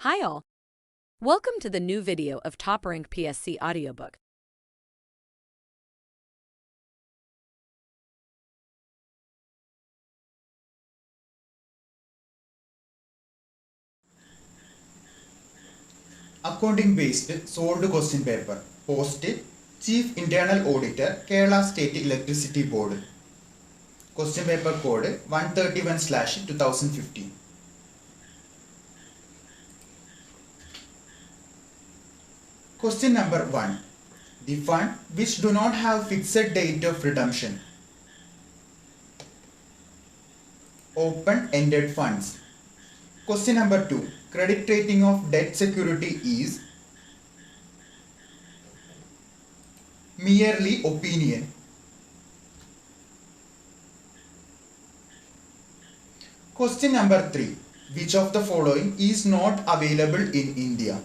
Hi all! Welcome to the new video of Top Rank PSC audiobook. Accounting based solved question paper. Post Chief Internal Auditor, Kerala State Electricity Board. Question paper code 131/2015. Question number 1. The fund which do not have fixed date of redemption. Open-ended funds. Question number 2. Credit rating of debt security is merely opinion. Question number 3. Which of the following is not available in India?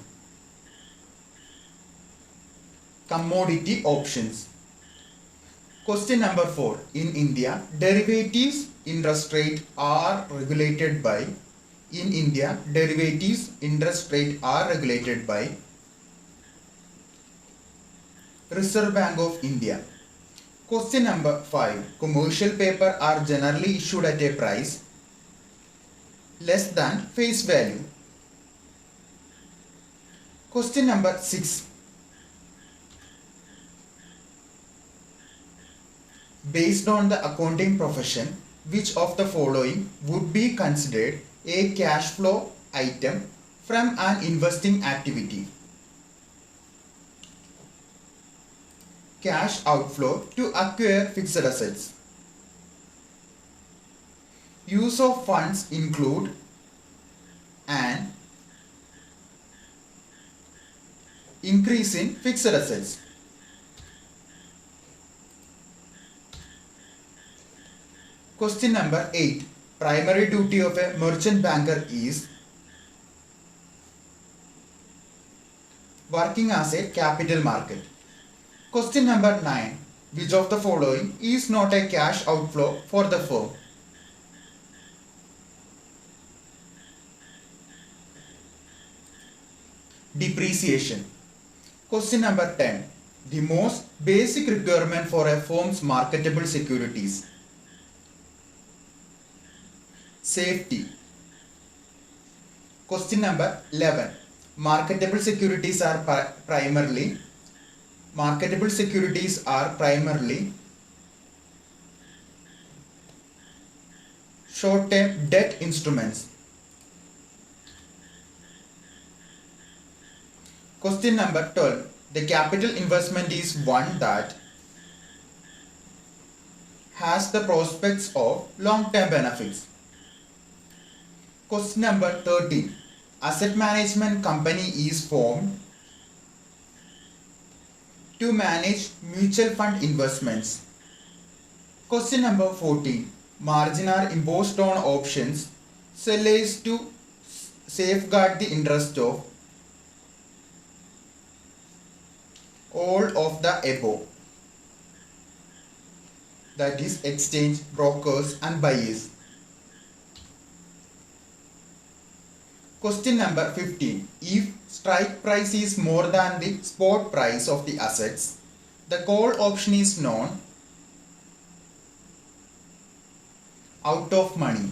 Commodity options. Question number 4. In India, derivatives interest rate are regulated by. In India, derivatives interest rate are regulated by Reserve Bank of India. Question number 5. Commercial paper are generally issued at a price less than face value. Question number 6. Based on the accounting profession, which of the following would be considered a cash flow item from an investing activity? Cash outflow to acquire fixed assets. Use of funds include an increase in fixed assets. Question number 8. Primary duty of a merchant banker is working as a capital market. Question number 9. Which of the following is not a cash outflow for the firm? Depreciation. Question number 10. The most basic requirement for a firm's marketable securities. Safety. Question number 11. Marketable securities are primarily short-term debt instruments. Question number 12. The capital investment is one that has the prospects of long-term benefits. Question number 13. Asset management company is formed to manage mutual fund investments. Question number 14. Margin are imposed on options. Sell is to safeguard the interest of all of the above. That is exchange, brokers and buyers. Question number 15. If strike price is more than the spot price of the assets, the call option is known out of money.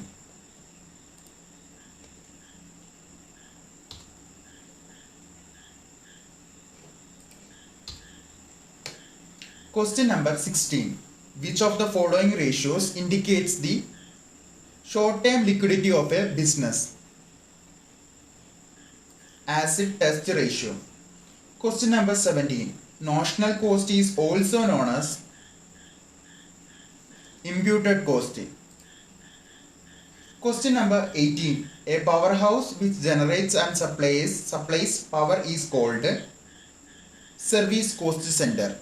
Question number 16. Which of the following ratios indicates the short-term liquidity of a business? Acid test ratio. Question number 17. Notional cost is also known as imputed cost. Question number 18. A powerhouse which generates and supplies power is called service cost center.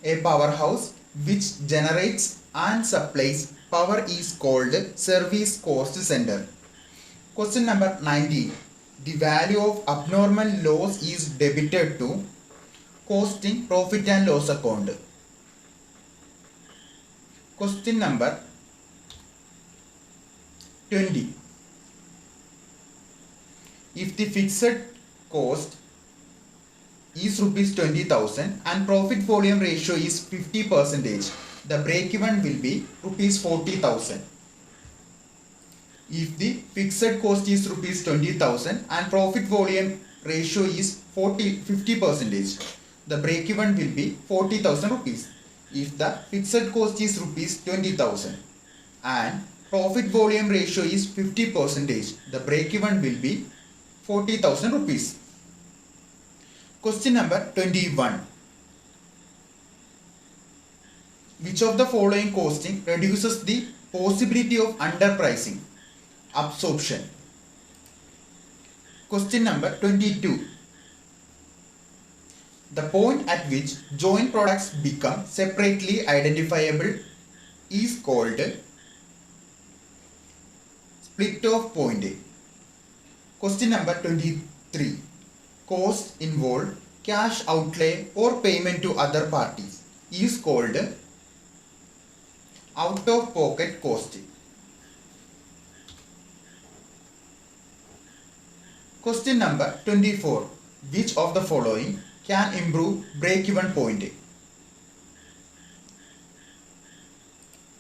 A powerhouse which generates and supplies power is called service cost center. Question number 19. The value of abnormal loss is debited to costing profit and loss account. Question number 20. if the fixed cost is rupees 20,000 and profit volume ratio is 50%, the break-even will be rupees 40,000. If the fixed cost is rupees 20,000 and profit volume ratio is 50%, the break-even will be 40,000 rupees. If the fixed cost is rupees 20,000 and profit volume ratio is 50%, the break-even will be 40,000 rupees. Question number 21. Which of the following costing reduces the possibility of underpricing? Absorption. Question number 22. The point at which joint products become separately identifiable is called split-off point. Question number 23. Cost involved cash outlay or payment to other parties is called out-of-pocket cost. Question number 24. Which of the following can improve break-even point?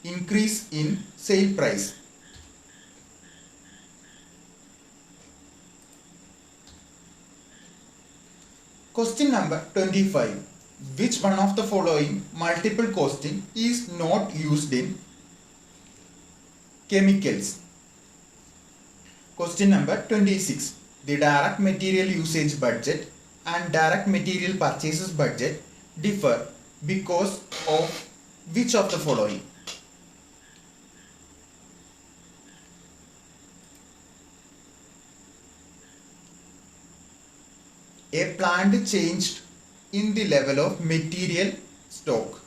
Increase in sale price. Question number 25. Which one of the following multiple costing is not used in chemicals? Question number 26. The direct material usage budget and direct material purchases budget differ because of which of the following? A planned change in the level of material stock.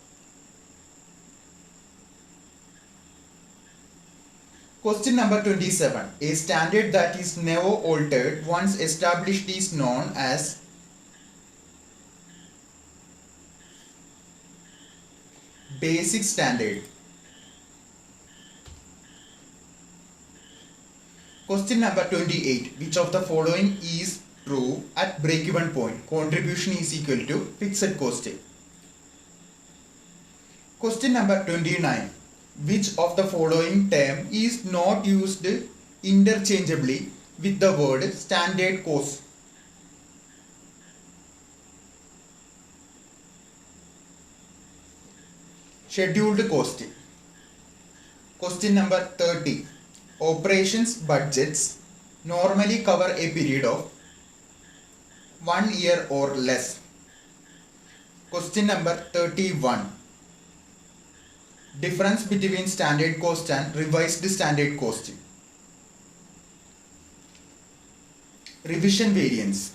Question number 27. A standard that is never altered once established is known as basic standard. Question number 28. Which of the following is true at break-even point? Contribution is equal to fixed cost. Question number 29. Which of the following term is not used interchangeably with the word standard cost? Scheduled cost. Question number 30. Operations budgets normally cover a period of 1 year or less. Question number 31. Difference between standard cost and revised standard cost. Revision variance.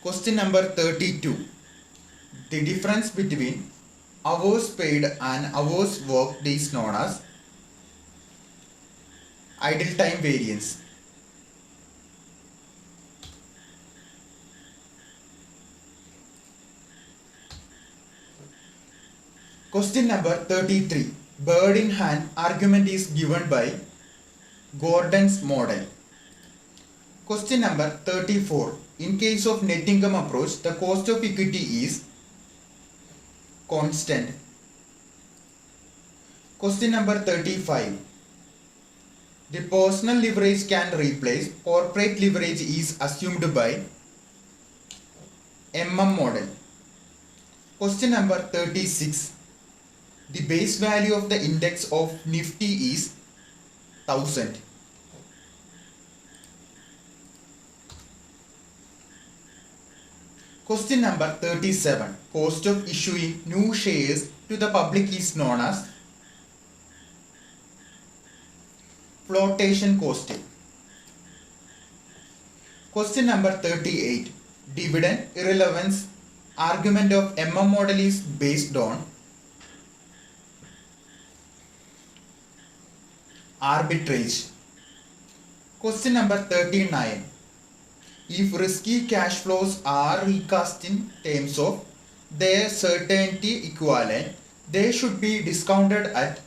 Question number 32. The difference between hours paid and hours worked is known as idle time variance. Question number 33. Bird in hand argument is given by Gordon's model. Question number 34. In case of net income approach, the cost of equity is constant. Question number 35. The personal leverage can replace corporate leverage is assumed by model. Question number 36. The base value of the index of Nifty is 1000. Question number 37. Cost of issuing new shares to the public is known as flotation cost. Question number 38. Dividend irrelevance argument of model is based on arbitrage. Question number 39. If risky cash flows are recast in terms of their certainty equivalent, they should be discounted at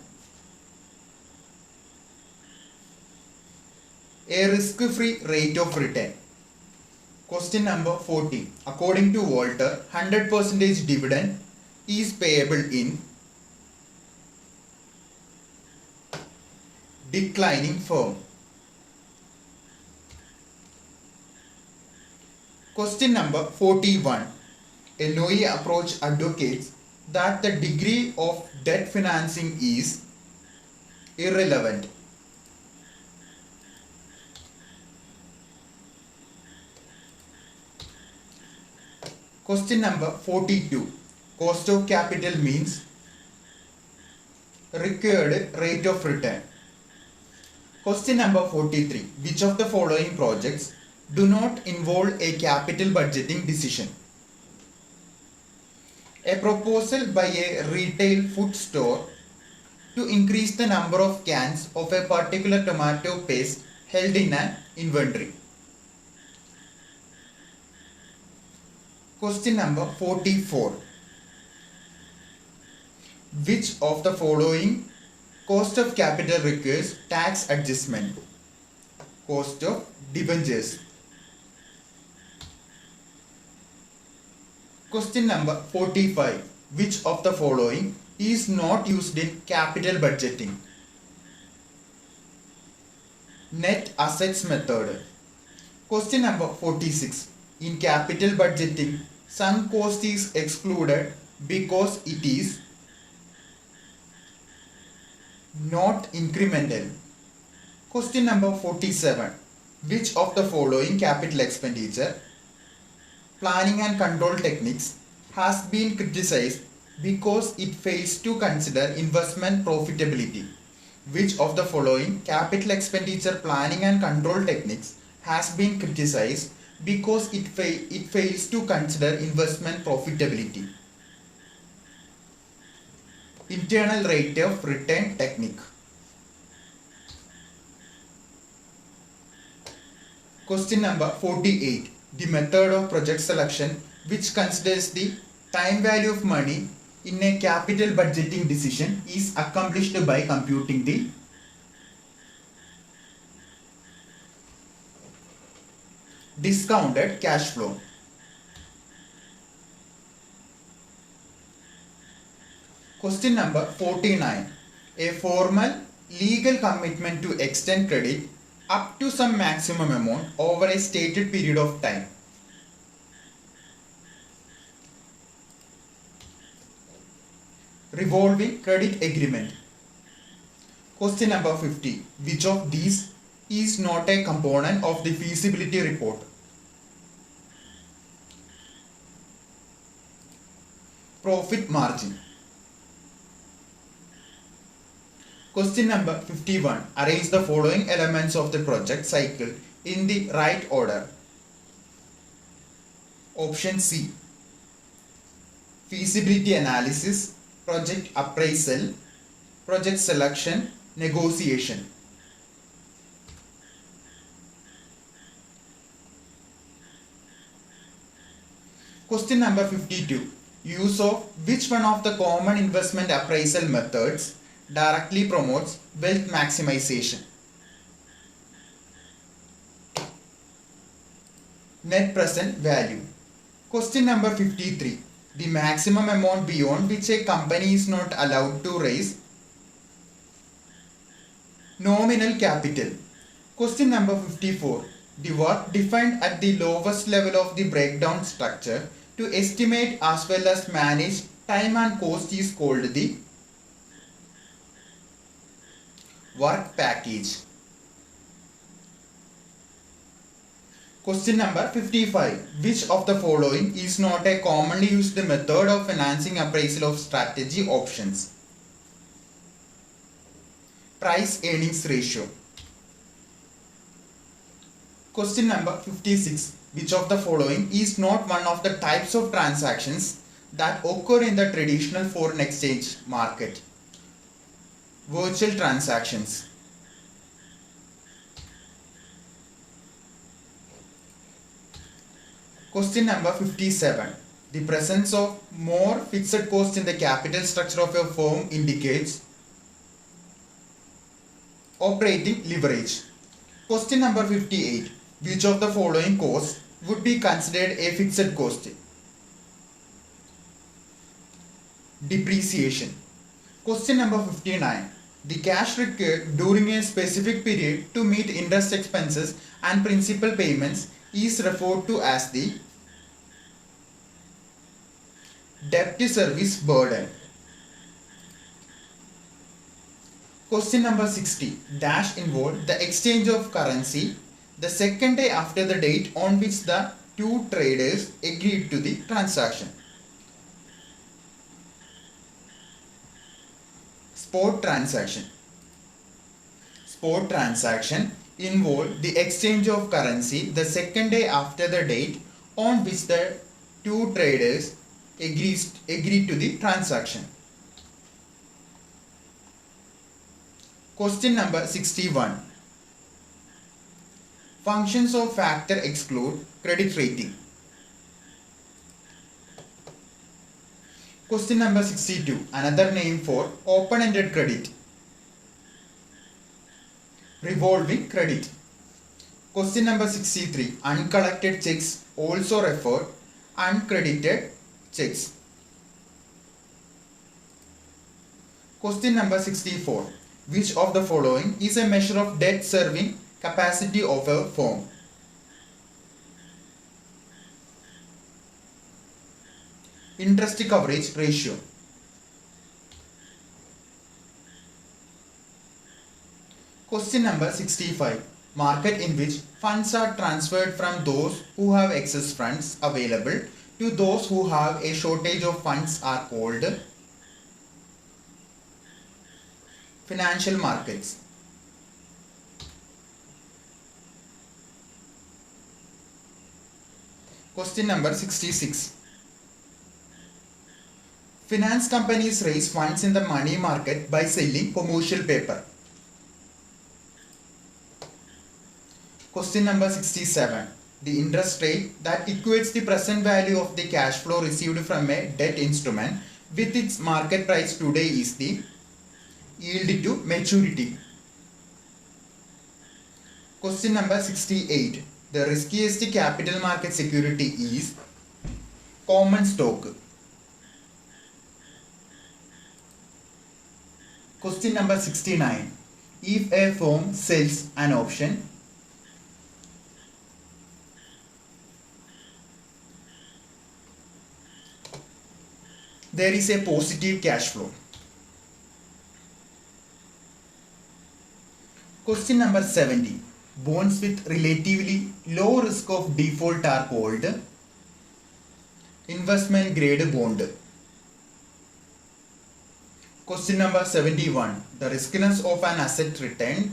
A risk-free rate of return. Question number 40. According to Walter, 100% dividend is payable in declining firm. Question number 41. A Noe approach advocates that the degree of debt financing is irrelevant. Question number 42. Cost of capital means required rate of return. Question number 43. Which of the following projects do not involve a capital budgeting decision? A proposal by a retail food store to increase the number of cans of a particular tomato paste held in an inventory. Question number 44. Which of the following cost of capital requires tax adjustment? Cost of debentures. Question number 45. Which of the following is not used in capital budgeting? Net assets method. Question number 46. In capital budgeting, sunk cost is excluded because it is not incremental. Question number 47. Which of the following capital expenditure planning and control techniques has been criticized because it fails to consider investment profitability? Which of the following capital expenditure planning and control techniques has been criticized because it fails to consider investment profitability? Internal rate of return technique. Question number 48. The method of project selection which considers the time value of money in a capital budgeting decision is accomplished by computing the discounted cash flow. Question number 49. A formal legal commitment to extend credit up to some maximum amount over a stated period of time. Revolving credit agreement. Question number 50. Which of these is not a component of the feasibility report? Profit margin. Question number 51. Arrange the following elements of the project cycle in the right order. Option C. Feasibility analysis, project appraisal, project selection, negotiation. Question number 52. Use of which one of the common investment appraisal methods directly promotes wealth maximization? Net present value. Question number 53. The maximum amount beyond which a company is not allowed to raise nominal capital. Question number 54. The work defined at the lowest level of the breakdown structure to estimate as well as manage time and cost is called the work package. Question number 55. Which of the following is not a commonly used method of financing appraisal of strategy options? Price earnings ratio. Question number 56. Which of the following is not one of the types of transactions that occur in the traditional foreign exchange market? Virtual transactions. Question number 57. The presence of more fixed cost in the capital structure of a firm indicates operating leverage. Question number 58. Which of the following costs would be considered a fixed cost? Depreciation. Question number 59. The cash required during a specific period to meet interest expenses and principal payments is referred to as the debt service burden. Question number 60. Dash involved the exchange of currency the second day after the date on which the two traders agreed to the transaction. Spot transaction. Spot transaction involved the exchange of currency the second day after the date on which the two traders agreed to the transaction. Question number 61. Functions of factor exclude credit rating. Question number 62. Another name for open-ended credit. Revolving credit. Question number 63. Uncollected checks, also referred uncredited checks. Question number 64. Which of the following is a measure of debt serving capacity of a firm? Interest coverage ratio. Question number 65. Market in which funds are transferred from those who have excess funds available to those who have a shortage of funds are called financial markets. Question number 66. Finance companies raise funds in the money market by selling commercial paper. Question number 67. The interest rate that equates the present value of the cash flow received from a debt instrument with its market price today is the yield to maturity. Question number 68. The riskiest capital market security is common stock. Question number 69. If a firm sells an option, there is a positive cash flow. Question number 70. Bonds with relatively low risk of default are called investment grade bond. Question number 71. The riskiness of an asset return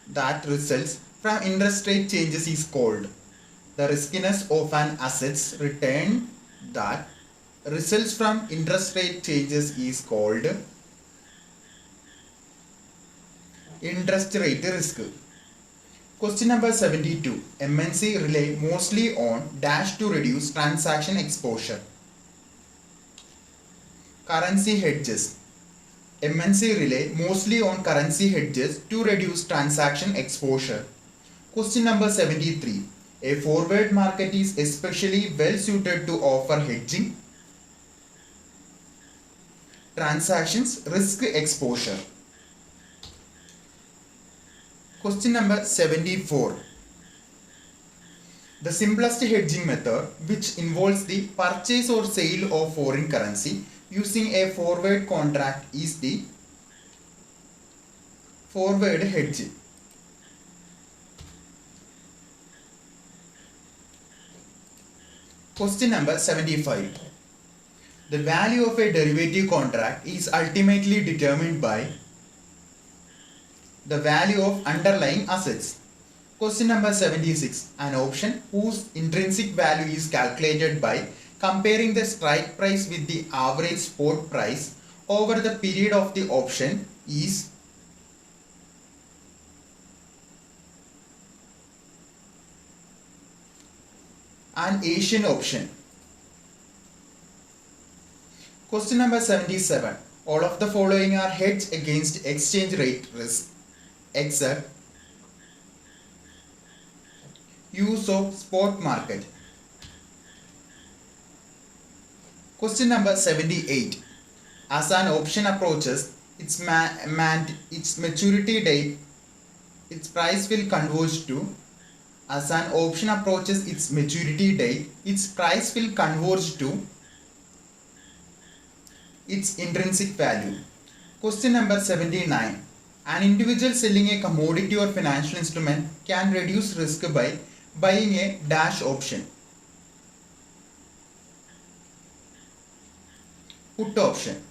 that results from interest rate changes is called. The riskiness of an asset's return that results from interest rate changes is called interest rate risk. Question number 72. MNC rely mostly on dash to reduce transaction exposure. Currency hedges. MNC rely mostly on currency hedges to reduce transaction exposure. Question number 73. A forward market is especially well suited to offer hedging transactions risk exposure. Question number 74. The simplest hedging method, which involves the purchase or sale of foreign currency using a forward contract, is the forward hedge. Question number 75. The value of a derivative contract is ultimately determined by the value of underlying assets. Question number 76. An option whose intrinsic value is calculated by comparing the strike price with the average spot price over the period of the option is an Asian option. Question number 77. All of the following are hedged against exchange rate risk except Use of spot market. Question number 78. As an option approaches its maturity date, its price will converge to. As an option approaches its maturity date, its price will converge to its intrinsic value. Question number 79. An individual selling a commodity or financial instrument can reduce risk by buying a dash option. Put option.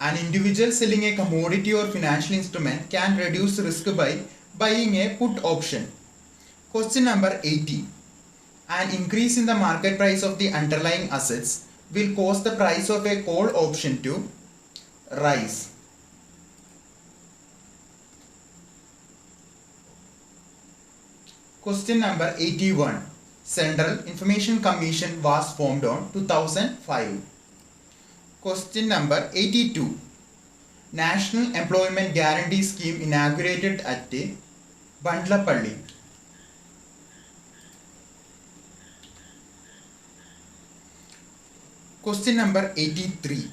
An individual selling a commodity or financial instrument can reduce risk by buying a put option. Question number 80. An increase in the market price of the underlying assets will cause the price of a call option to rise. Question number 81. Central Information Commission was formed on 2005. Question number 82. National Employment Guarantee Scheme inaugurated at Bandlapalli. Question number 83.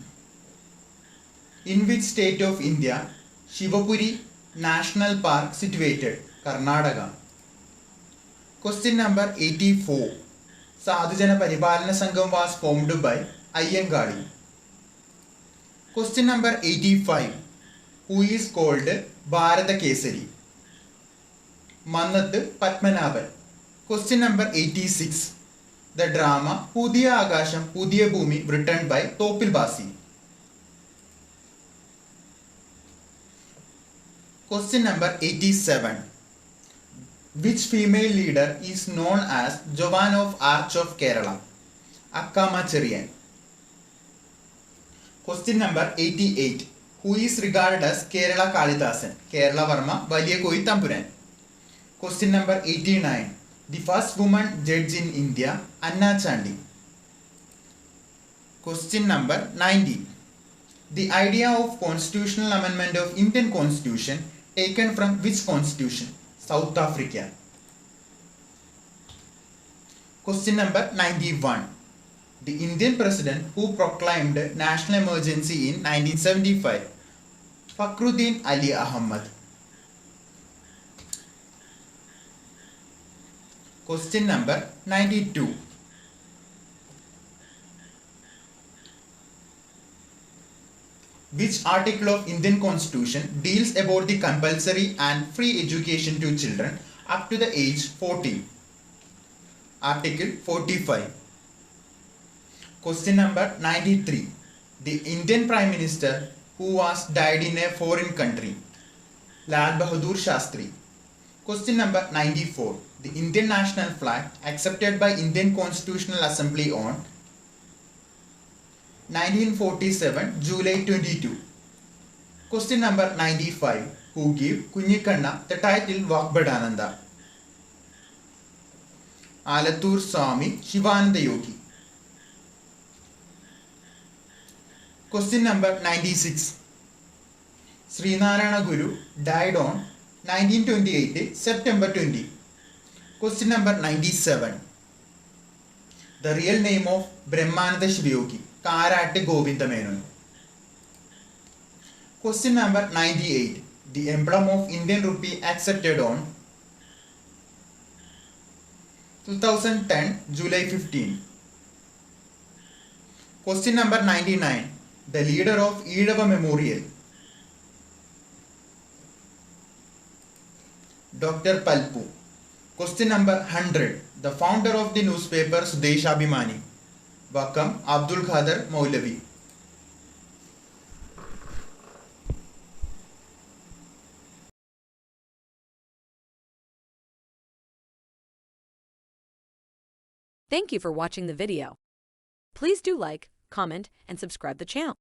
In which state of India Shivapuri National Park situated? Karnataka. Question number 84. Sadhujana Paripalana Sangham was formed by Ayyangadi. Question number 85. Who is called Bharata Kesari? Mannathu Padmanabhan. Question number 86. The drama Pudhiya Akasham Pudhiya Bhumi written by Topil Basi. Question number 87. Which female leader is known as Jovan of Arch of Kerala? Akkama Cheriyan. Question number 88. Who is regarded as Kerala Kalidasan? Kerala Varma Valiya Koi Tampuran. Question number 89. The first woman judge in India, Anna Chandi. Question number 90. The idea of constitutional amendment of Indian Constitution taken from which constitution? South Africa. Question number 91. The Indian president who proclaimed national emergency in 1975? Fakhruddin Ali Ahmad. Question number 92. Which article of Indian Constitution deals about the compulsory and free education to children up to the age 14? Article 45. Question number 93. The Indian Prime Minister who was died in a foreign country? Lal Bahadur Shastri. Question number 94. The Indian national flag accepted by Indian Constitutional Assembly on 1947 July 22. Question number 95. Who gave Kunyikanna the title Vakbadananda? Alathur Swami Shivananda Yogi. Question number 96. Srinarayana Guru died on 1928 September 20. Question number 97. The real name of Brahmananda Shivayogi? Karattu Govinda Menon. Question number 98. The emblem of Indian rupee accepted on 2010 July 15. Question number 99. The leader of Eedava Memorial? Dr. Palpu. Question number 100. The founder of the newspaper Sudeshabhimani? Vakam Abdul Qadir Maulavi. Thank you for watching the video. Please do like, comment, and subscribe the channel.